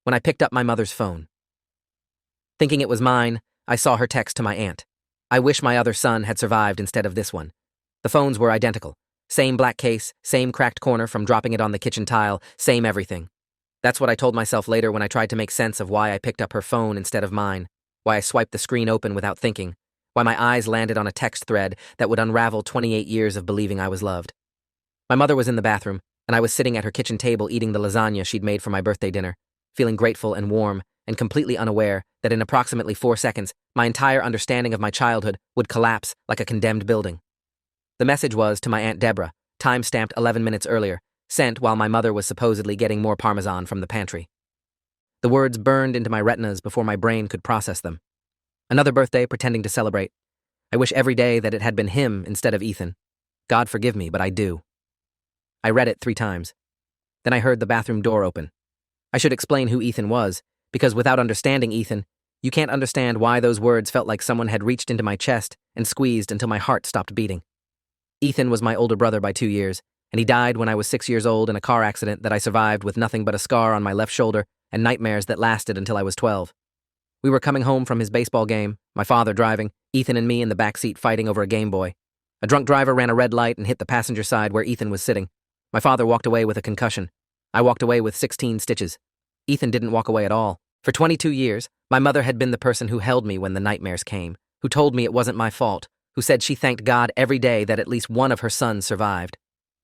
when I picked up my mother's phone. Thinking it was mine, I saw her text to my aunt. I wish my other son had survived instead of this one. The phones were identical. Same black case, same cracked corner from dropping it on the kitchen tile, same everything. That's what I told myself later when I tried to make sense of why I picked up her phone instead of mine, why I swiped the screen open without thinking, why my eyes landed on a text thread that would unravel 28 years of believing I was loved. My mother was in the bathroom, and I was sitting at her kitchen table eating the lasagna she'd made for my birthday dinner, feeling grateful and warm, and completely unaware that in approximately 4 seconds, my entire understanding of my childhood would collapse like a condemned building. The message was to my Aunt Deborah, time-stamped 11 minutes earlier, sent while my mother was supposedly getting more Parmesan from the pantry. The words burned into my retinas before my brain could process them. Another birthday pretending to celebrate. I wish every day that it had been him instead of Ethan. God forgive me, but I do. I read it 3 times. Then I heard the bathroom door open. I should explain who Ethan was, because without understanding Ethan, you can't understand why those words felt like someone had reached into my chest and squeezed until my heart stopped beating. Ethan was my older brother by 2 years, and he died when I was 6 years old in a car accident that I survived with nothing but a scar on my left shoulder and nightmares that lasted until I was 12. We were coming home from his baseball game, my father driving, Ethan and me in the backseat fighting over a Game Boy. A drunk driver ran a red light and hit the passenger side where Ethan was sitting. My father walked away with a concussion. I walked away with 16 stitches. Ethan didn't walk away at all. For 22 years, my mother had been the person who held me when the nightmares came, who told me it wasn't my fault, who said she thanked God every day that at least one of her sons survived.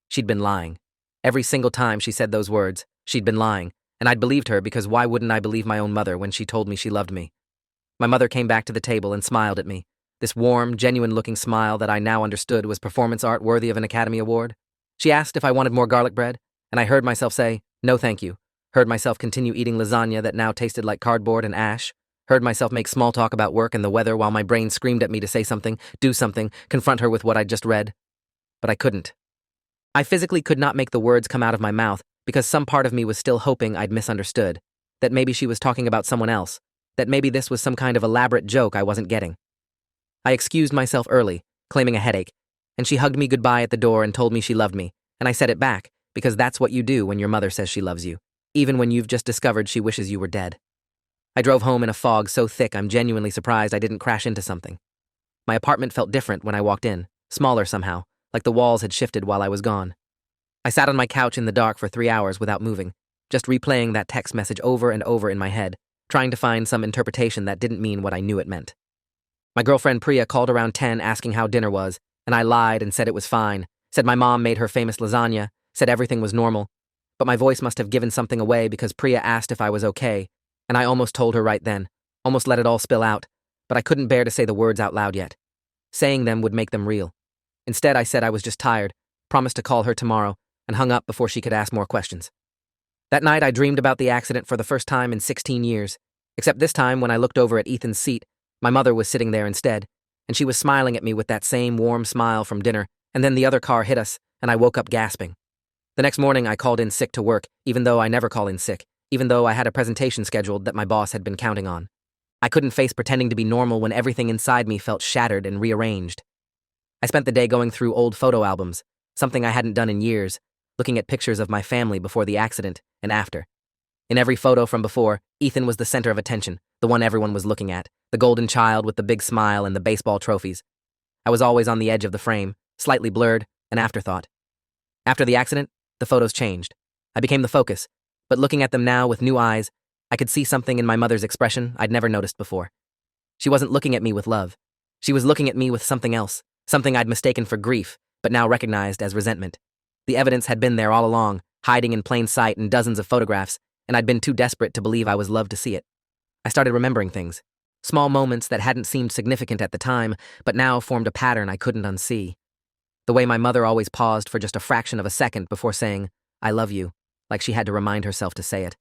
She'd been lying. Every single time she said those words, she'd been lying, and I'd believed her because why wouldn't I believe my own mother when she told me she loved me? My mother came back to the table and smiled at me, this warm, genuine-looking smile that I now understood was performance art worthy of an Academy Award. She asked if I wanted more garlic bread, and I heard myself say, no thank you. Heard myself continue eating lasagna that now tasted like cardboard and ash. Heard myself make small talk about work and the weather while my brain screamed at me to say something, do something, confront her with what I'd just read. But I couldn't. I physically could not make the words come out of my mouth because some part of me was still hoping I'd misunderstood, that maybe she was talking about someone else, that maybe this was some kind of elaborate joke I wasn't getting. I excused myself early, claiming a headache, and she hugged me goodbye at the door and told me she loved me, and I said it back, because that's what you do when your mother says she loves you, even when you've just discovered she wishes you were dead. I drove home in a fog so thick I'm genuinely surprised I didn't crash into something. My apartment felt different when I walked in, smaller somehow, like the walls had shifted while I was gone. I sat on my couch in the dark for 3 hours without moving, just replaying that text message over and over in my head, trying to find some interpretation that didn't mean what I knew it meant. My girlfriend Priya called around 10 asking how dinner was, and I lied and said it was fine, said my mom made her famous lasagna, said everything was normal, but my voice must have given something away because Priya asked if I was okay, and I almost told her right then, almost let it all spill out, but I couldn't bear to say the words out loud yet. Saying them would make them real. Instead, I said I was just tired, promised to call her tomorrow, and hung up before she could ask more questions. That night, I dreamed about the accident for the first time in 16 years, except this time when I looked over at Ethan's seat, my mother was sitting there instead, and she was smiling at me with that same warm smile from dinner, and then the other car hit us, and I woke up gasping. The next morning, I called in sick to work, even though I never call in sick, even though I had a presentation scheduled that my boss had been counting on. I couldn't face pretending to be normal when everything inside me felt shattered and rearranged. I spent the day going through old photo albums, something I hadn't done in years, looking at pictures of my family before the accident and after. In every photo from before, Ethan was the center of attention, the one everyone was looking at, the golden child with the big smile and the baseball trophies. I was always on the edge of the frame, slightly blurred, an afterthought. After the accident, the photos changed. I became the focus, but looking at them now with new eyes, I could see something in my mother's expression I'd never noticed before. She wasn't looking at me with love. She was looking at me with something else, something I'd mistaken for grief, but now recognized as resentment. The evidence had been there all along, hiding in plain sight in dozens of photographs, and I'd been too desperate to believe I was loved to see it. I started remembering things, small moments that hadn't seemed significant at the time, but now formed a pattern I couldn't unsee. The way my mother always paused for just a fraction of a second before saying, I love you, like she had to remind herself to say it.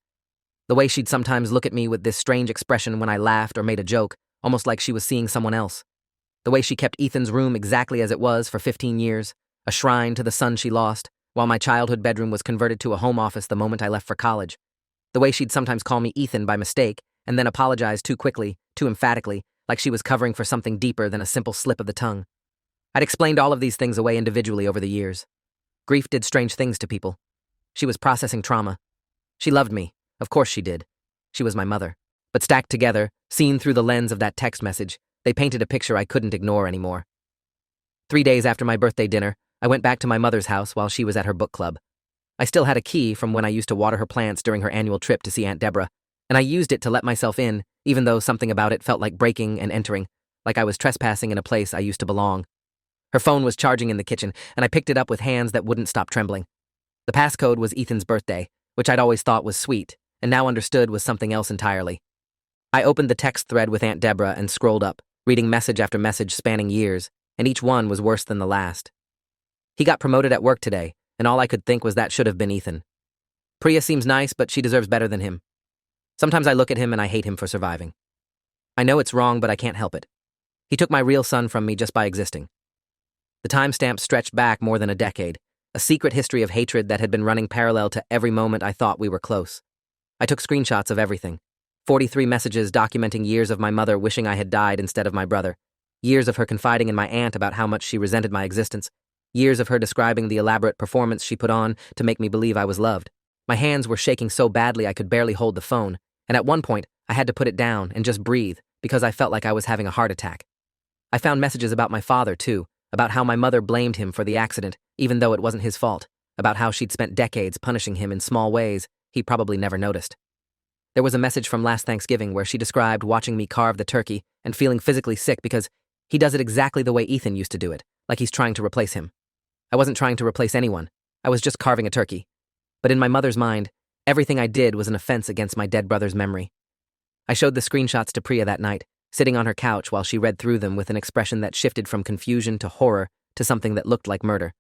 The way she'd sometimes look at me with this strange expression when I laughed or made a joke, almost like she was seeing someone else. The way she kept Ethan's room exactly as it was for 15 years, a shrine to the son she lost, while my childhood bedroom was converted to a home office the moment I left for college. The way she'd sometimes call me Ethan by mistake, and then apologize too quickly, too emphatically, like she was covering for something deeper than a simple slip of the tongue. I'd explained all of these things away individually over the years. Grief did strange things to people. She was processing trauma. She loved me. Of course she did. She was my mother. But stacked together, seen through the lens of that text message, they painted a picture I couldn't ignore anymore. 3 days after my birthday dinner, I went back to my mother's house while she was at her book club. I still had a key from when I used to water her plants during her annual trip to see Aunt Deborah, and I used it to let myself in, even though something about it felt like breaking and entering, like I was trespassing in a place I used to belong. Her phone was charging in the kitchen, and I picked it up with hands that wouldn't stop trembling. The passcode was Ethan's birthday, which I'd always thought was sweet, and now understood was something else entirely. I opened the text thread with Aunt Deborah and scrolled up, reading message after message spanning years, and each one was worse than the last. He got promoted at work today, and all I could think was that should have been Ethan. Priya seems nice, but she deserves better than him. Sometimes I look at him and I hate him for surviving. I know it's wrong, but I can't help it. He took my real son from me just by existing. The timestamp stretched back more than a decade, a secret history of hatred that had been running parallel to every moment I thought we were close. I took screenshots of everything. 43 messages documenting years of my mother wishing I had died instead of my brother. Years of her confiding in my aunt about how much she resented my existence. Years of her describing the elaborate performance she put on to make me believe I was loved. My hands were shaking so badly I could barely hold the phone, and at one point, I had to put it down and just breathe because I felt like I was having a heart attack. I found messages about my father, too, about how my mother blamed him for the accident, even though it wasn't his fault, about how she'd spent decades punishing him in small ways he probably never noticed. There was a message from last Thanksgiving where she described watching me carve the turkey and feeling physically sick because he does it exactly the way Ethan used to do it, like he's trying to replace him. I wasn't trying to replace anyone. I was just carving a turkey. But in my mother's mind, everything I did was an offense against my dead brother's memory. I showed the screenshots to Priya that night, sitting on her couch while she read through them with an expression that shifted from confusion to horror to something that looked like murder.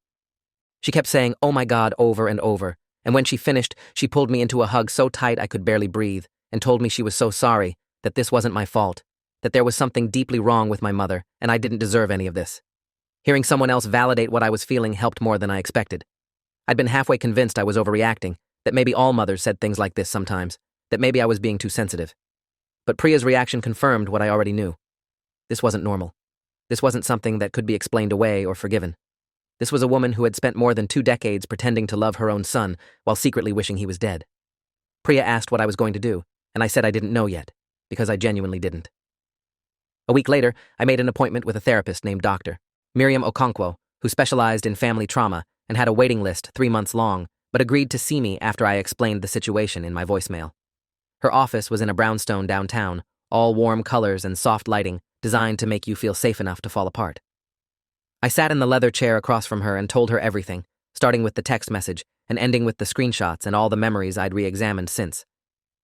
She kept saying, "Oh my God," over and over, and when she finished, she pulled me into a hug so tight I could barely breathe and told me she was so sorry, that this wasn't my fault, that there was something deeply wrong with my mother, and I didn't deserve any of this. Hearing someone else validate what I was feeling helped more than I expected. I'd been halfway convinced I was overreacting, that maybe all mothers said things like this sometimes, that maybe I was being too sensitive. But Priya's reaction confirmed what I already knew. This wasn't normal. This wasn't something that could be explained away or forgiven. This was a woman who had spent more than 2 decades pretending to love her own son while secretly wishing he was dead. Priya asked what I was going to do, and I said I didn't know yet, because I genuinely didn't. A week later, I made an appointment with a therapist named Dr. Miriam Okonkwo, who specialized in family trauma and had a waiting list 3 months long, but agreed to see me after I explained the situation in my voicemail. Her office was in a brownstone downtown, all warm colors and soft lighting, designed to make you feel safe enough to fall apart. I sat in the leather chair across from her and told her everything, starting with the text message and ending with the screenshots and all the memories I'd re-examined since.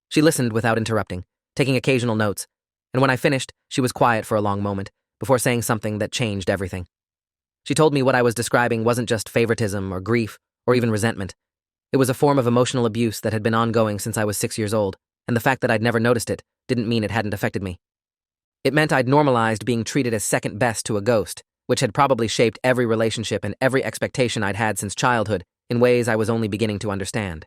She listened without interrupting, taking occasional notes, and when I finished, she was quiet for a long moment, before saying something that changed everything. She told me what I was describing wasn't just favoritism or grief or even resentment. It was a form of emotional abuse that had been ongoing since I was 6 years old, and the fact that I'd never noticed it didn't mean it hadn't affected me. It meant I'd normalized being treated as second best to a ghost, which had probably shaped every relationship and every expectation I'd had since childhood in ways I was only beginning to understand.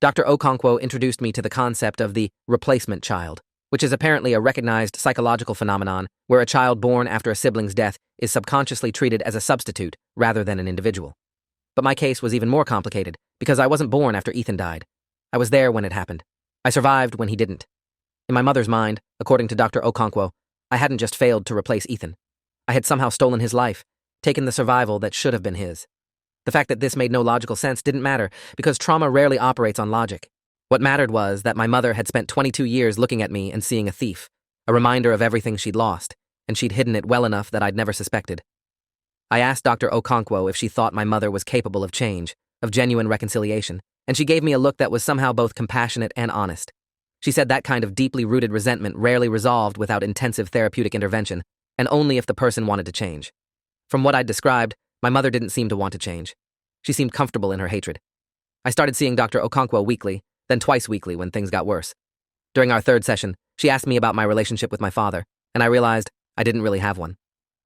Dr. Okonkwo introduced me to the concept of the replacement child, which is apparently a recognized psychological phenomenon where a child born after a sibling's death is subconsciously treated as a substitute rather than an individual. But my case was even more complicated because I wasn't born after Ethan died. I was there when it happened. I survived when he didn't. In my mother's mind, according to Dr. Okonkwo, I hadn't just failed to replace Ethan. I had somehow stolen his life, taken the survival that should have been his. The fact that this made no logical sense didn't matter because trauma rarely operates on logic. What mattered was that my mother had spent 22 years looking at me and seeing a thief, a reminder of everything she'd lost, and she'd hidden it well enough that I'd never suspected. I asked Dr. Okonkwo if she thought my mother was capable of change, of genuine reconciliation, and she gave me a look that was somehow both compassionate and honest. She said that kind of deeply rooted resentment rarely resolved without intensive therapeutic intervention, and only if the person wanted to change. From what I'd described, my mother didn't seem to want to change. She seemed comfortable in her hatred. I started seeing Dr. Okonkwo weekly, then twice weekly when things got worse. During our 3rd session, she asked me about my relationship with my father, and I realized I didn't really have one.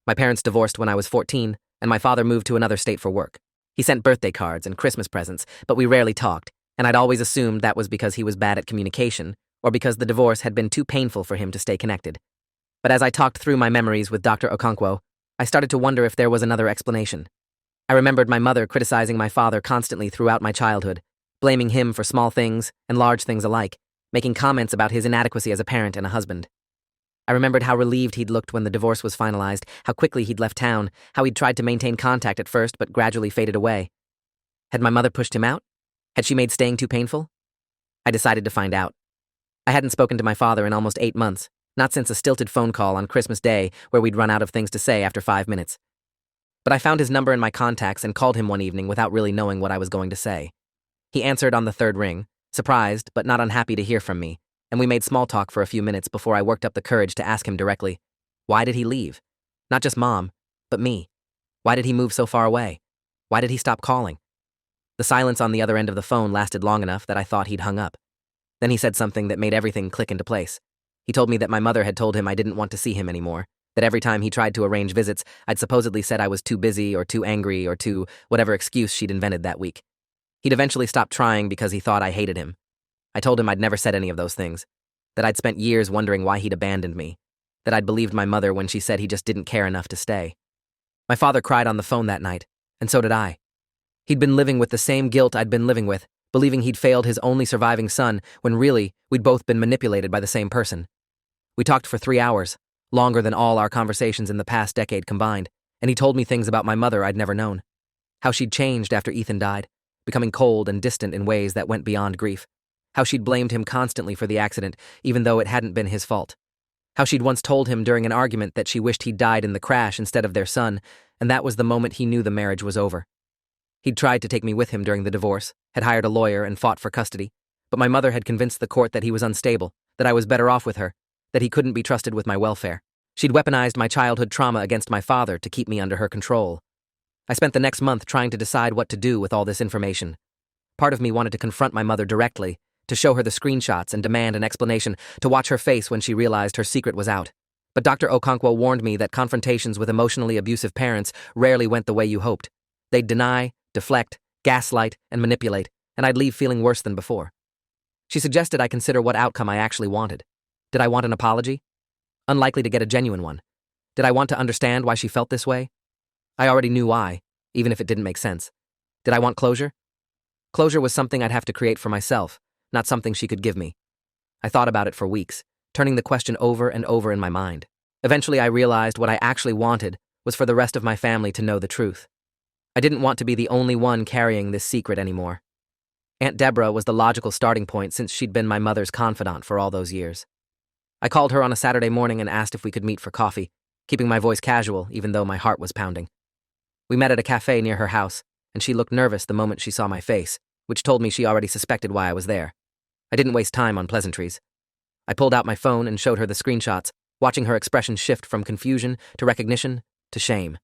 My parents divorced when I was 14, and my father moved to another state for work. He sent birthday cards and Christmas presents, but we rarely talked, and I'd always assumed that was because he was bad at communication or because the divorce had been too painful for him to stay connected. But as I talked through my memories with Dr. Okonkwo, I started to wonder if there was another explanation. I remembered my mother criticizing my father constantly throughout my childhood, blaming him for small things and large things alike, making comments about his inadequacy as a parent and a husband. I remembered how relieved he'd looked when the divorce was finalized, how quickly he'd left town, how he'd tried to maintain contact at first but gradually faded away. Had my mother pushed him out? Had she made staying too painful? I decided to find out. I hadn't spoken to my father in almost 8 months, not since a stilted phone call on Christmas Day where we'd run out of things to say after 5 minutes. But I found his number in my contacts and called him one evening without really knowing what I was going to say. He answered on the 3rd ring, surprised but not unhappy to hear from me, and we made small talk for a few minutes before I worked up the courage to ask him directly, why did he leave? Not just Mom, but me. Why did he move so far away? Why did he stop calling? The silence on the other end of the phone lasted long enough that I thought he'd hung up. Then he said something that made everything click into place. He told me that my mother had told him I didn't want to see him anymore, that every time he tried to arrange visits, I'd supposedly said I was too busy or too angry or too whatever excuse she'd invented that week. He'd eventually stopped trying because he thought I hated him. I told him I'd never said any of those things, that I'd spent years wondering why he'd abandoned me, that I'd believed my mother when she said he just didn't care enough to stay. My father cried on the phone that night, and so did I. He'd been living with the same guilt I'd been living with, believing he'd failed his only surviving son when really we'd both been manipulated by the same person. We talked for 3 hours, longer than all our conversations in the past decade combined, and he told me things about my mother I'd never known. How she'd changed after Ethan died, becoming cold and distant in ways that went beyond grief. How she'd blamed him constantly for the accident, even though it hadn't been his fault. How she'd once told him during an argument that she wished he'd died in the crash instead of their son, and that was the moment he knew the marriage was over. He'd tried to take me with him during the divorce, had hired a lawyer and fought for custody, but my mother had convinced the court that he was unstable, that I was better off with her, that he couldn't be trusted with my welfare. She'd weaponized my childhood trauma against my father to keep me under her control. I spent the next month trying to decide what to do with all this information. Part of me wanted to confront my mother directly, to show her the screenshots and demand an explanation, to watch her face when she realized her secret was out. But Dr. Okonkwo warned me that confrontations with emotionally abusive parents rarely went the way you hoped. They'd deny, deflect, gaslight, and manipulate, and I'd leave feeling worse than before. She suggested I consider what outcome I actually wanted. Did I want an apology? Unlikely to get a genuine one. Did I want to understand why she felt this way? I already knew why, even if it didn't make sense. Did I want closure? Closure was something I'd have to create for myself, not something she could give me. I thought about it for weeks, turning the question over and over in my mind. Eventually, I realized what I actually wanted was for the rest of my family to know the truth. I didn't want to be the only one carrying this secret anymore. Aunt Deborah was the logical starting point since she'd been my mother's confidant for all those years. I called her on a Saturday morning and asked if we could meet for coffee, keeping my voice casual even though my heart was pounding. We met at a cafe near her house, and she looked nervous the moment she saw my face, which told me she already suspected why I was there. I didn't waste time on pleasantries. I pulled out my phone and showed her the screenshots, watching her expression shift from confusion to recognition to shame.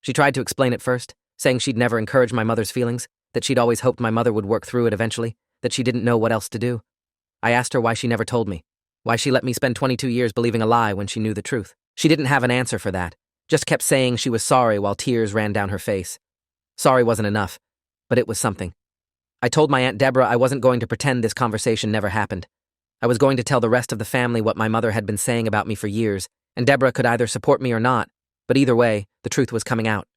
She tried to explain it first, saying she'd never encouraged my mother's feelings, that she'd always hoped my mother would work through it eventually, that she didn't know what else to do. I asked her why she never told me, why she let me spend 22 years believing a lie when she knew the truth. She didn't have an answer for that, just kept saying she was sorry while tears ran down her face. Sorry wasn't enough, but it was something. I told my Aunt Deborah I wasn't going to pretend this conversation never happened. I was going to tell the rest of the family what my mother had been saying about me for years, and Deborah could either support me or not, but either way, the truth was coming out.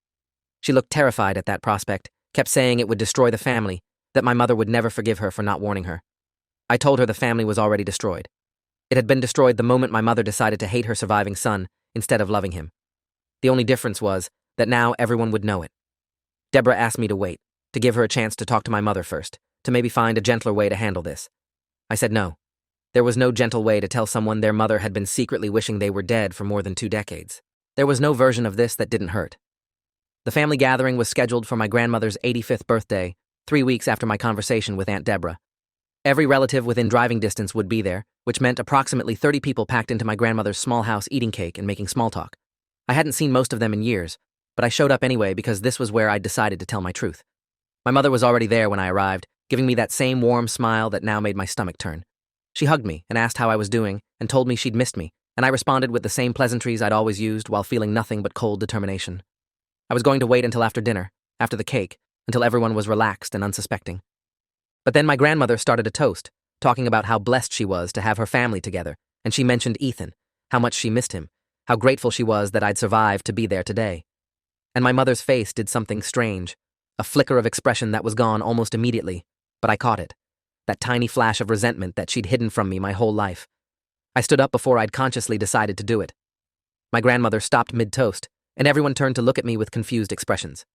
She looked terrified at that prospect, kept saying it would destroy the family, that my mother would never forgive her for not warning her. I told her the family was already destroyed. It had been destroyed the moment my mother decided to hate her surviving son instead of loving him. The only difference was that now everyone would know it. Deborah asked me to wait, to give her a chance to talk to my mother first, to maybe find a gentler way to handle this. I said no. There was no gentle way to tell someone their mother had been secretly wishing they were dead for more than 2 decades. There was no version of this that didn't hurt. The family gathering was scheduled for my grandmother's 85th birthday, 3 weeks after my conversation with Aunt Deborah. Every relative within driving distance would be there, which meant approximately 30 people packed into my grandmother's small house eating cake and making small talk. I hadn't seen most of them in years, but I showed up anyway because this was where I'd decided to tell my truth. My mother was already there when I arrived, giving me that same warm smile that now made my stomach turn. She hugged me and asked how I was doing and told me she'd missed me, and I responded with the same pleasantries I'd always used while feeling nothing but cold determination. I was going to wait until after dinner, after the cake, until everyone was relaxed and unsuspecting. But then my grandmother started a toast, talking about how blessed she was to have her family together, and she mentioned Ethan, how much she missed him, how grateful she was that I'd survived to be there today. And my mother's face did something strange, a flicker of expression that was gone almost immediately, but I caught it. that tiny flash of resentment that she'd hidden from me my whole life. I stood up before I'd consciously decided to do it. My grandmother stopped mid-toast, and everyone turned to look at me with confused expressions.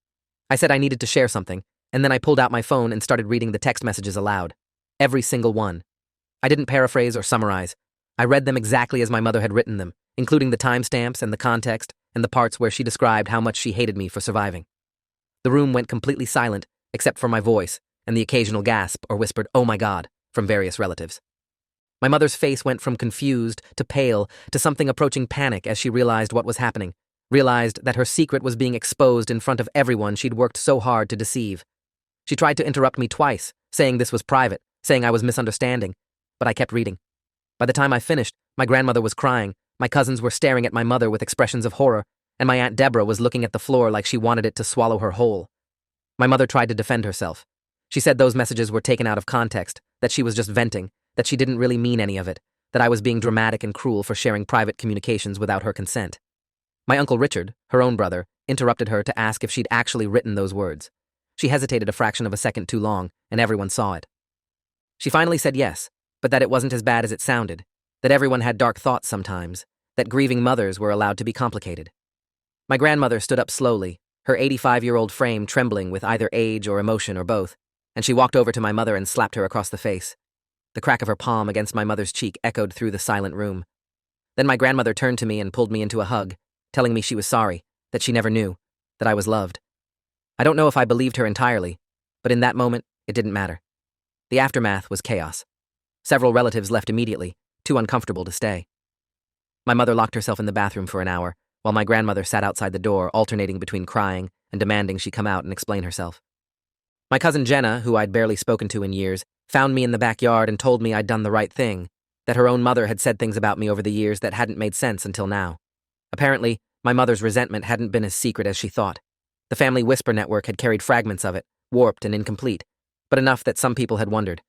I said I needed to share something, and then I pulled out my phone and started reading the text messages aloud. Every single one. I didn't paraphrase or summarize. I read them exactly as my mother had written them, including the timestamps and the context and the parts where she described how much she hated me for surviving. The room went completely silent, except for my voice and the occasional gasp or whispered, "Oh my God," from various relatives. My mother's face went from confused to pale to something approaching panic as she realized what was happening, realized that her secret was being exposed in front of everyone she'd worked so hard to deceive. She tried to interrupt me twice, saying this was private, saying I was misunderstanding, but I kept reading. By the time I finished, my grandmother was crying, my cousins were staring at my mother with expressions of horror, and my Aunt Deborah was looking at the floor like she wanted it to swallow her whole. My mother tried to defend herself. She said those messages were taken out of context, that she was just venting, that she didn't really mean any of it, that I was being dramatic and cruel for sharing private communications without her consent. My Uncle Richard, her own brother, interrupted her to ask if she'd actually written those words. She hesitated a fraction of a second too long, and everyone saw it. She finally said yes, but that it wasn't as bad as it sounded, that everyone had dark thoughts sometimes, that grieving mothers were allowed to be complicated. My grandmother stood up slowly, her 85-year-old frame trembling with either age or emotion or both, and she walked over to my mother and slapped her across the face. The crack of her palm against my mother's cheek echoed through the silent room. Then my grandmother turned to me and pulled me into a hug, telling me she was sorry, that she never knew, that I was loved. I don't know if I believed her entirely, but in that moment, it didn't matter. The aftermath was chaos. Several relatives left immediately, too uncomfortable to stay. My mother locked herself in the bathroom for an hour, while my grandmother sat outside the door, alternating between crying and demanding she come out and explain herself. My cousin Jenna, who I'd barely spoken to in years, found me in the backyard and told me I'd done the right thing, that her own mother had said things about me over the years that hadn't made sense until now. Apparently, my mother's resentment hadn't been as secret as she thought. The family whisper network had carried fragments of it, warped and incomplete, but enough that some people had wondered.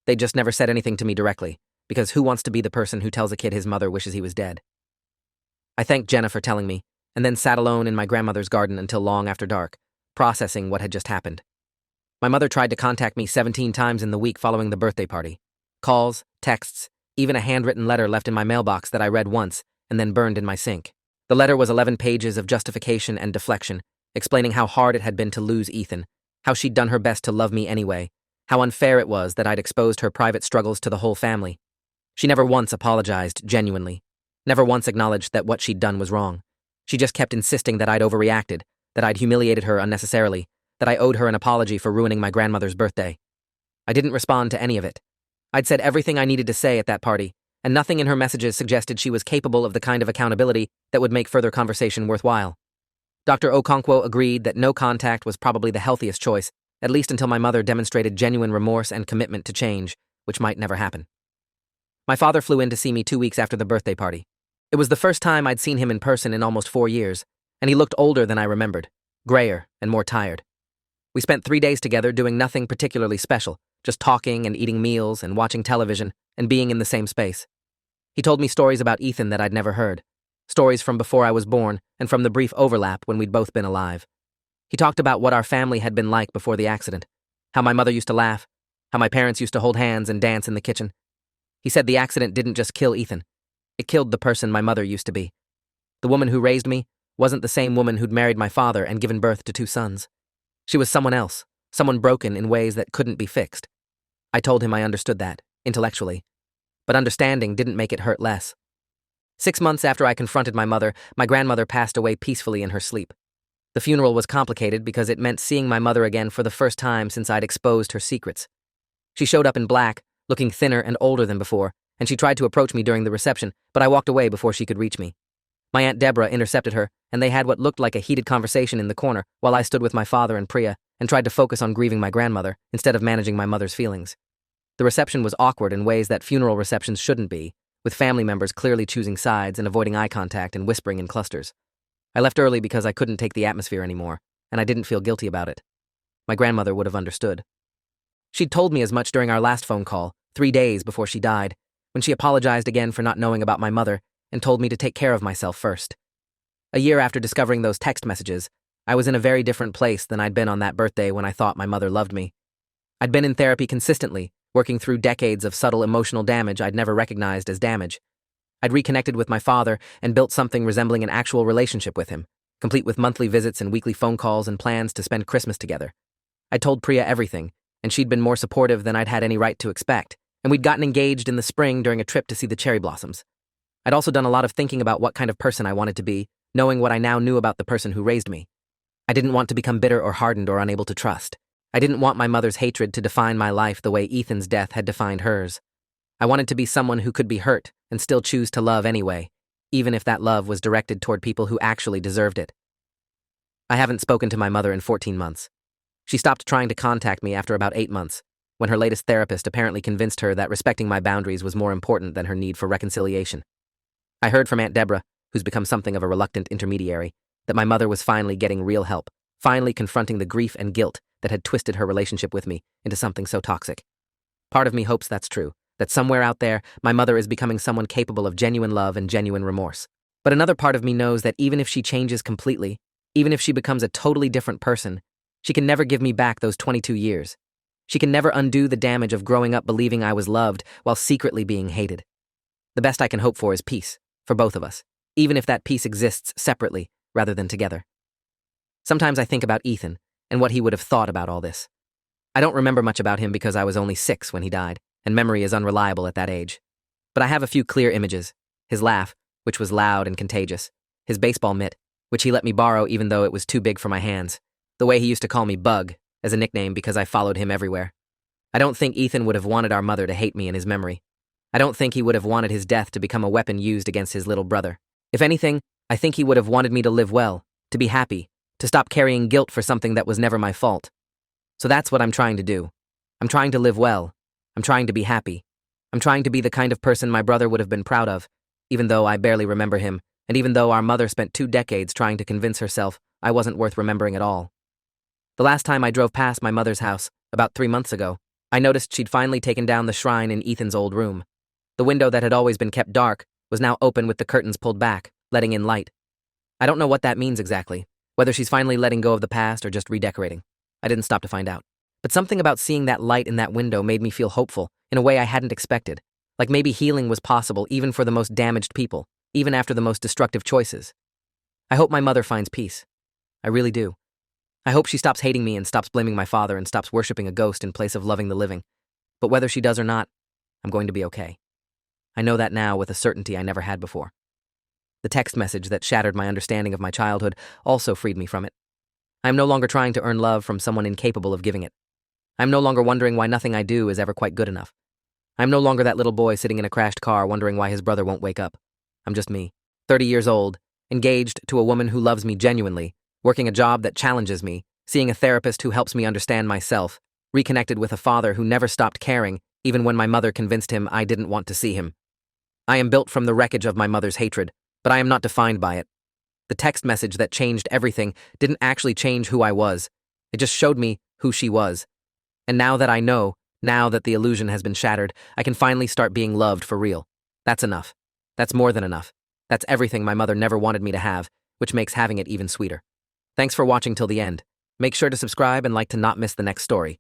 They'd just never said anything to me directly, because who wants to be the person who tells a kid his mother wishes he was dead? I thanked Jenna for telling me, and then sat alone in my grandmother's garden until long after dark, processing what had just happened. My mother tried to contact me 17 times in the week following the birthday party. Calls, texts, even a handwritten letter left in my mailbox that I read once and then burned in my sink. The letter was 11 pages of justification and deflection, explaining how hard it had been to lose Ethan, how she'd done her best to love me anyway, how unfair it was that I'd exposed her private struggles to the whole family. She never once apologized genuinely, never once acknowledged that what she'd done was wrong. She just kept insisting that I'd overreacted, that I'd humiliated her unnecessarily, that I owed her an apology for ruining my grandmother's birthday. I didn't respond to any of it. I'd said everything I needed to say at that party, and nothing in her messages suggested she was capable of the kind of accountability that would make further conversation worthwhile. Dr. Okonkwo agreed that no contact was probably the healthiest choice, at least until my mother demonstrated genuine remorse and commitment to change, which might never happen. My father flew in to see me 2 weeks after the birthday party. It was the first time I'd seen him in person in almost 4 years, and he looked older than I remembered, grayer and more tired. We spent 3 days together doing nothing particularly special, just talking and eating meals and watching television and being in the same space. He told me stories about Ethan that I'd never heard, stories from before I was born and from the brief overlap when we'd both been alive. He talked about what our family had been like before the accident, how my mother used to laugh, how my parents used to hold hands and dance in the kitchen. He said the accident didn't just kill Ethan, it killed the person my mother used to be. The woman who raised me wasn't the same woman who'd married my father and given birth to 2 sons. She was someone else, someone broken in ways that couldn't be fixed. I told him I understood that, intellectually, but understanding didn't make it hurt less. 6 months after I confronted my mother, my grandmother passed away peacefully in her sleep. The funeral was complicated because it meant seeing my mother again for the first time since I'd exposed her secrets. She showed up in black, looking thinner and older than before, and she tried to approach me during the reception, but I walked away before she could reach me. My Aunt Deborah intercepted her, and they had what looked like a heated conversation in the corner while I stood with my father and Priya and tried to focus on grieving my grandmother instead of managing my mother's feelings. The reception was awkward in ways that funeral receptions shouldn't be, with family members clearly choosing sides and avoiding eye contact and whispering in clusters. I left early because I couldn't take the atmosphere anymore, and I didn't feel guilty about it. My grandmother would have understood. She'd told me as much during our last phone call, 3 days before she died, when she apologized again for not knowing about my mother and told me to take care of myself first. A year after discovering those text messages, I was in a very different place than I'd been on that birthday when I thought my mother loved me. I'd been in therapy consistently, working through decades of subtle emotional damage I'd never recognized as damage. I'd reconnected with my father and built something resembling an actual relationship with him, complete with monthly visits and weekly phone calls and plans to spend Christmas together. I'd told Priya everything, and she'd been more supportive than I'd had any right to expect, and we'd gotten engaged in the spring during a trip to see the cherry blossoms. I'd also done a lot of thinking about what kind of person I wanted to be, knowing what I now knew about the person who raised me. I didn't want to become bitter or hardened or unable to trust. I didn't want my mother's hatred to define my life the way Ethan's death had defined hers. I wanted to be someone who could be hurt and still choose to love anyway, even if that love was directed toward people who actually deserved it. I haven't spoken to my mother in 14 months. She stopped trying to contact me after about 8 months, when her latest therapist apparently convinced her that respecting my boundaries was more important than her need for reconciliation. I heard from Aunt Deborah, who's become something of a reluctant intermediary, that my mother was finally getting real help, finally confronting the grief and guilt that had twisted her relationship with me into something so toxic. Part of me hopes that's true, that somewhere out there, my mother is becoming someone capable of genuine love and genuine remorse. But another part of me knows that even if she changes completely, even if she becomes a totally different person, she can never give me back those 22 years. She can never undo the damage of growing up believing I was loved while secretly being hated. The best I can hope for is peace, for both of us, even if that peace exists separately rather than together. Sometimes I think about Ethan and what he would have thought about all this. I don't remember much about him because I was only 6 when he died, and memory is unreliable at that age. But I have a few clear images: his laugh, which was loud and contagious, his baseball mitt, which he let me borrow even though it was too big for my hands, the way he used to call me Bug, as a nickname because I followed him everywhere. I don't think Ethan would have wanted our mother to hate me in his memory. I don't think he would have wanted his death to become a weapon used against his little brother. If anything, I think he would have wanted me to live well, to be happy, to stop carrying guilt for something that was never my fault. So that's what I'm trying to do. I'm trying to live well. I'm trying to be happy. I'm trying to be the kind of person my brother would have been proud of, even though I barely remember him, and even though our mother spent 2 decades trying to convince herself I wasn't worth remembering at all. The last time I drove past my mother's house, about 3 months ago, I noticed she'd finally taken down the shrine in Ethan's old room. The window that had always been kept dark was now open with the curtains pulled back, letting in light. I don't know what that means exactly, whether she's finally letting go of the past or just redecorating. I didn't stop to find out. But something about seeing that light in that window made me feel hopeful, in a way I hadn't expected. Like maybe healing was possible even for the most damaged people, even after the most destructive choices. I hope my mother finds peace. I really do. I hope she stops hating me and stops blaming my father and stops worshiping a ghost in place of loving the living. But whether she does or not, I'm going to be okay. I know that now with a certainty I never had before. The text message that shattered my understanding of my childhood also freed me from it. I am no longer trying to earn love from someone incapable of giving it. I am no longer wondering why nothing I do is ever quite good enough. I am no longer that little boy sitting in a crashed car wondering why his brother won't wake up. I'm just me, 30 years old, engaged to a woman who loves me genuinely, working a job that challenges me, seeing a therapist who helps me understand myself, reconnected with a father who never stopped caring, even when my mother convinced him I didn't want to see him. I am built from the wreckage of my mother's hatred, but I am not defined by it. The text message that changed everything didn't actually change who I was. It just showed me who she was. And now that I know, now that the illusion has been shattered, I can finally start being loved for real. That's enough. That's more than enough. That's everything my mother never wanted me to have, which makes having it even sweeter. Thanks for watching till the end. Make sure to subscribe and like to not miss the next story.